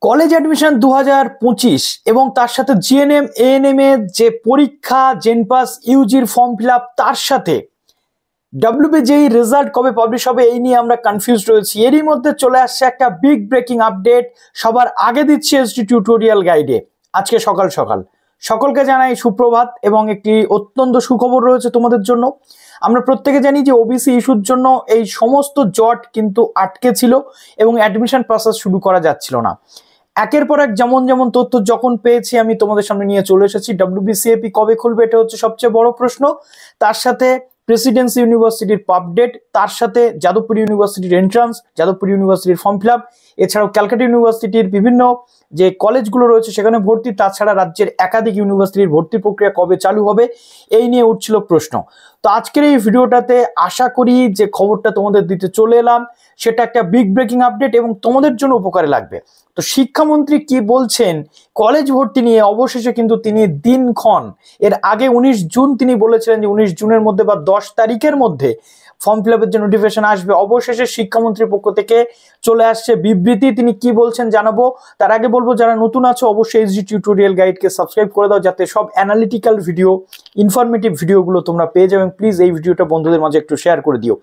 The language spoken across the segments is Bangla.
কলেজ অ্যাডমিশন 2025 এবং তার সাথে জিএনএম এএনএম এর যে পরীক্ষা জেনপাস ইউজির ফর্ম ফিল আপ, তার সাথে ডব্লিউবিজেই রেজাল্ট কবে পাবলিশ হবে এই নিয়ে আমরা কনফিউজ রয়েছি। এরই মধ্যে চলে আসছে একটা বিগ ব্রেকিং আপডেট, সবার আগে দিচ্ছি এসডি টিউটোরিয়াল গাইডে। আজকে সকাল সকাল সকলকে জানাই সুপ্রভাত এবং একটি অত্যন্ত সুখবর রয়েছে তোমাদের জন্য। আমরা প্রত্যেকে জানি যে ওবিসি ইস্যুর জন্য এই সমস্ত জট কিন্তু আটকে ছিল এবং অ্যাডমিশন প্রসেস শুরু করা যাচ্ছিল না। একের পর এক যেমন যেমন তথ্য যখন পেয়েছি আমি তোমাদের সামনে নিয়ে চলে এসেছি। ডব্লিউবিসিএপি কবে খুলবে এটা হচ্ছে সবচেয়ে বড় প্রশ্ন, তার সাথে প্রেসিডেন্সি ইউনিভার্সিটির পাবডেট, তার সাথে যাদবপুর ইউনিভার্সিটির এন্ট্রান্স, যাদবপুর ইউনিভার্সিটির ফর্ম ফিল আপ, এছাড়াও ক্যালকাটা ইউনিভার্সিটির বিভিন্ন যে কলেজগুলো রয়েছে সেখানে ভর্তি, তাছাড়া রাজ্যের একাধিক ইউনিভার্সিটির ভর্তি প্রক্রিয়া কবে চালু হবে এই নিয়ে উঠছিল প্রশ্ন। তো আজকের এই ভিডিওটাতে আশা করি যে খবরটা তোমাদের দিতে চলে এলাম সেটা একটা বিগ ব্রেকিং আপডেট এবং তোমাদের জন্য উপকারে লাগবে। তো শিক্ষামন্ত্রী কি বলছেন কলেজ ভর্তি নিয়ে, অবশেষে কিন্তু তিনি দিনক্ষণ, এর আগে 19 জুন তিনি বলেছিলেন যে 19 জুনের মধ্যে বা 10 তারিখের মধ্যে ফর্ম ফিল আপের যে নোটিফিকেশন আসবে। অবশেষে শিক্ষামন্ত্রীর পক্ষ থেকে চলে আসছে বিবৃতি, তিনি কি বলছেন জানাবো। তার আগে বলবো যারা নতুন আছো অবশ্যই এসডি টিউটোরিয়াল গাইডকে সাবস্ক্রাইব করে দাও যাতে সব অ্যানালিটিক্যাল ভিডিও, ইনফরমেটিভ ভিডিওগুলো তোমরা পেয়ে যাও। এবং প্লিজ এই ভিডিওটা বন্ধুদের মাঝে একটু শেয়ার করে দিও।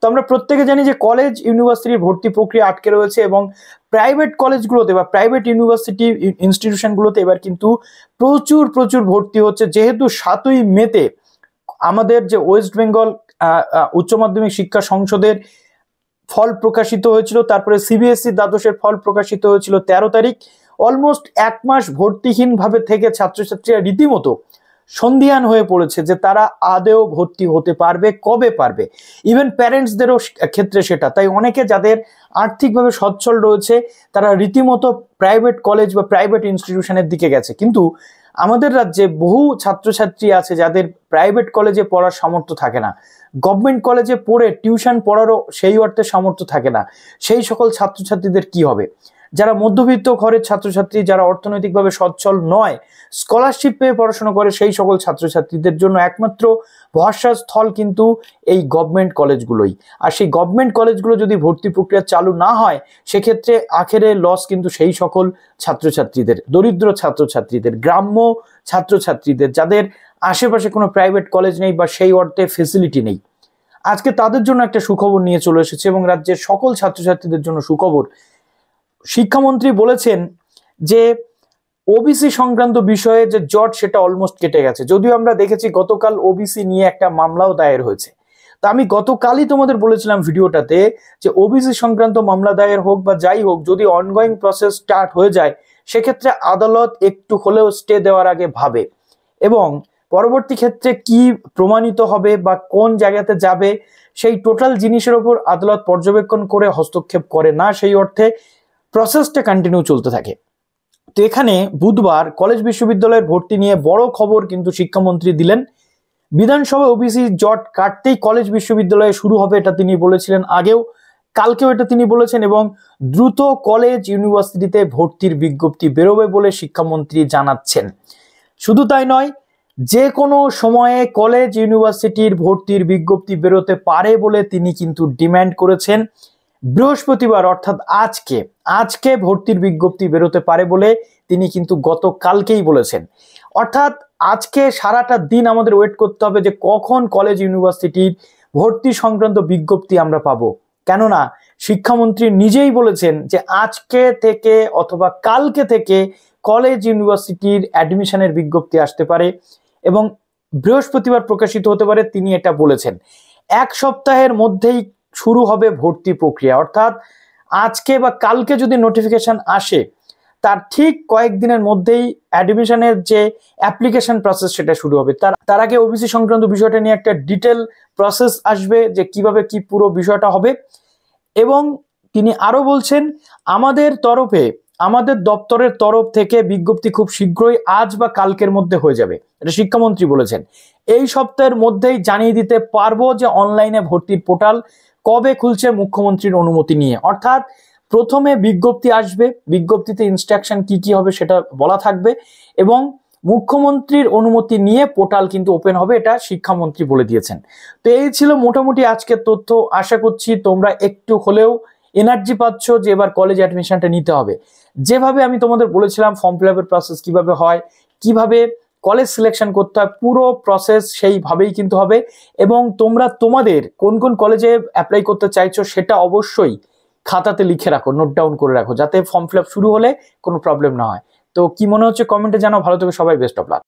তো আমরা প্রত্যেকে জানি যে কলেজ ইউনিভার্সিটির ভর্তি প্রক্রিয়া আটকে রয়েছে এবং প্রাইভেট কলেজগুলোতে বা প্রাইভেট ইউনিভার্সিটি ইনস্টিটিউশনগুলোতে এবার কিন্তু প্রচুর ভর্তি হচ্ছে। যেহেতু 7ই মেতে আমাদের যে ওয়েস্ট বেঙ্গল উচ্চ মাধ্যমিক শিক্ষা সংসদের ফল প্রকাশিত হয়েছিল, তারপরে সিবিএসই দ্বাদশের ফল প্রকাশিত হয়েছিল 13 তারিখ। অলমোস্ট এক মাস ভর্তিহীন ভাবে থেকে ছাত্রছাত্রীরা রীতিমতো সন্দিহান হয়ে পড়েছে যে তারা আদেও ভর্তি হতে পারবে, কবে পারবে। ইভেন প্যারেন্টসদেরও ক্ষেত্রে সেটা। তাই অনেকে যাদের আর্থিকভাবে সচ্ছল রয়েছে তারা রীতিমতো প্রাইভেট কলেজ বা প্রাইভেট ইনস্টিটিউশনের দিকে গেছে। কিন্তু আমাদের রাজ্যে বহু ছাত্রছাত্রী আছে যাদের প্রাইভেট কলেজে পড়ার সামর্থ্য থাকে না, গভর্নমেন্ট কলেজে পড়ে টিউশন পড়ারও সেই অর্থে সামর্থ্য থাকে না। সেই সকল ছাত্রছাত্রীদের কি হবে? যারা মধ্যবিত্ত ঘরের ছাত্রছাত্রী, যারা অর্থনৈতিকভাবে সচ্ছল নয়, স্কলারশিপ পেয়ে পড়াশোনা করে, সেই সকল ছাত্রছাত্রীদের জন্য একমাত্র ভরসার স্থল কিন্তু এই গভর্নমেন্ট কলেজগুলোই। আর সেই গভর্নমেন্ট কলেজগুলো যদি ভর্তি প্রক্রিয়া চালু না হয় সেক্ষেত্রে আখেরে লস কিন্তু সেই সকল ছাত্রছাত্রীদের, দরিদ্র ছাত্রছাত্রীদের, গ্রাম্য ছাত্রছাত্রীদের, যাদের আশেপাশে কোনো প্রাইভেট কলেজ নেই বা সেই অর্থে ফেসিলিটি নেই। আজকে তাদের জন্য একটা সুখবর নিয়ে চলে এসেছে এবং রাজ্যের সকল ছাত্রছাত্রীদের জন্য সুখবর। শিক্ষামন্ত্রী বলেছেন যে ওবিসি সংক্রান্ত বিষয়ে যে জট সেটা অলমোস্ট কেটে গেছে। যদিও আমরা দেখেছি গতকাল ওবিসি নিয়ে একটা মামলাও দায়ের হয়েছে। তা আমি গতকালই তোমাদের বলেছিলাম ভিডিওটাতে যে ওবিসি সংক্রান্ত মামলা দায়ের হোক বা যাই হোক, যদি অনগোয়িং প্রসেস স্টার্ট হয়ে যায় সেক্ষেত্রে আদালত একটু হলেও স্টে দেওয়ার আগে ভাবে এবং পরবর্তী ক্ষেত্রে কি প্রমাণিত হবে বা কোন জায়গাতে যাবে সেই টোটাল জিনিসের উপর আদালত পর্যবেক্ষণ করে হস্তক্ষেপ করে না। সেই অর্থে প্রসেসটা কন্টিনিউ চলতে থাকে। তো এখানে বুধবার কলেজ বিশ্ববিদ্যালয়ের ভর্তি নিয়ে বড় খবর কিন্তু শিক্ষামন্ত্রী দিলেন। বিধানসভায় ওবিসি জট কাটতেই কলেজ বিশ্ববিদ্যালয়ে শুরু হবে এটা তিনি বলেছিলেন আগেও, কালকেও এটা তিনি বলেছেন এবং দ্রুত কলেজ ইউনিভার্সিটিতে ভর্তির বিজ্ঞপ্তি বেরোবে বলে শিক্ষামন্ত্রী জানাচ্ছেন। শুধু তাই নয়, যে কোনো সময়ে কলেজ ইউনিভার্সিটির ভর্তির বিজ্ঞপ্তি বেরোতে পারে বলে তিনি কিন্তু ডিমান্ড করেছেন। বৃহস্পতিবার অর্থাৎ আজকে ভর্তির বিজ্ঞপ্তি বেরোতে পারে বলে তিনি কিন্তু গতকালকেই বলেছেন। অর্থাৎ আজকে সারাটা দিন আমাদের ওয়েট করতে হবে যে কখন কলেজ ইউনিভার্সিটির ভর্তি সংক্রান্ত বিজ্ঞপ্তি আমরা পাবো। কেননা শিক্ষামন্ত্রী নিজেই বলেছেন যে আজকে থেকে অথবা কালকে থেকে কলেজ ইউনিভার্সিটির অ্যাডমিশনের বিজ্ঞপ্তি আসতে পারে এবং বৃহস্পতিবার প্রকাশিত হতে পারে, তিনি এটা বলেছেন। এক সপ্তাহের মধ্যেই শুরু হবে ভর্তি প্রক্রিয়া। অর্থাৎ আজকে বা কালকে যদি নোটিফিকেশন আসে তার ঠিক কয়েকদিনের মধ্যেই অ্যাডমিশনের যে অ্যাপ্লিকেশন প্রসেস সেটা শুরু হবে। তার আগে ওবিসি সংক্রান্ত বিষয়টা নিয়ে একটা ডিটেল প্রসেস আসবে যে কিভাবে কি পুরো বিষয়টা হবে। এবং তিনি আরো বলছেন আমাদের দপ্তরের তরফ থেকে বিজ্ঞপ্তি খুব শীঘ্রই আজ বা কালকের মধ্যে হয়ে যাবে, এটা শিক্ষামন্ত্রী বলেছেন। এই সপ্তাহের মধ্যেই জানিয়ে দিতে পারবো যে অনলাইনে ভর্তির পোর্টাল কবে খুলছে মুখ্যমন্ত্রীর অনুমতি নিয়ে। অর্থাৎ প্রথমে বিজ্ঞপ্তি আসবে, বিজ্ঞপ্তিতে ইনস্ট্রাকশন কি হবে সেটা বলা থাকবে এবং মুখ্যমন্ত্রীর অনুমতি নিয়ে পোর্টাল কিন্তু ওপেন হবে, এটা শিক্ষামন্ত্রী বলে দিয়েছেন। তো এই ছিল মোটামুটি আজকের তথ্য। আশা করছি তোমরা একটু হলেও এনার্জি পাচ্ছ যে এবার কলেজ অ্যাডমিশনটা নিতে হবে। যেভাবে আমি তোমাদের বলেছিলাম ফর্ম ফিল আপের প্রসেস কিভাবে হয়, কিভাবে কলেজ সিলেকশন করতে হয়, পুরো প্রসেস সেইভাবেই কিন্তু হবে। এবং তোমরা তোমাদের কোন কোন কলেজে অ্যাপ্লাই করতে চাইছো সেটা অবশ্যই খাতাতে লিখে রাখো, নোট ডাউন করে রাখো, যাতে ফর্ম ফিল আপ শুরু হলে কোনো প্রবলেম না হয়। তো কি মনে হচ্ছে কমেন্টে জানাও। ভালো থেকো সবাই, বেস্ট অফ লাক।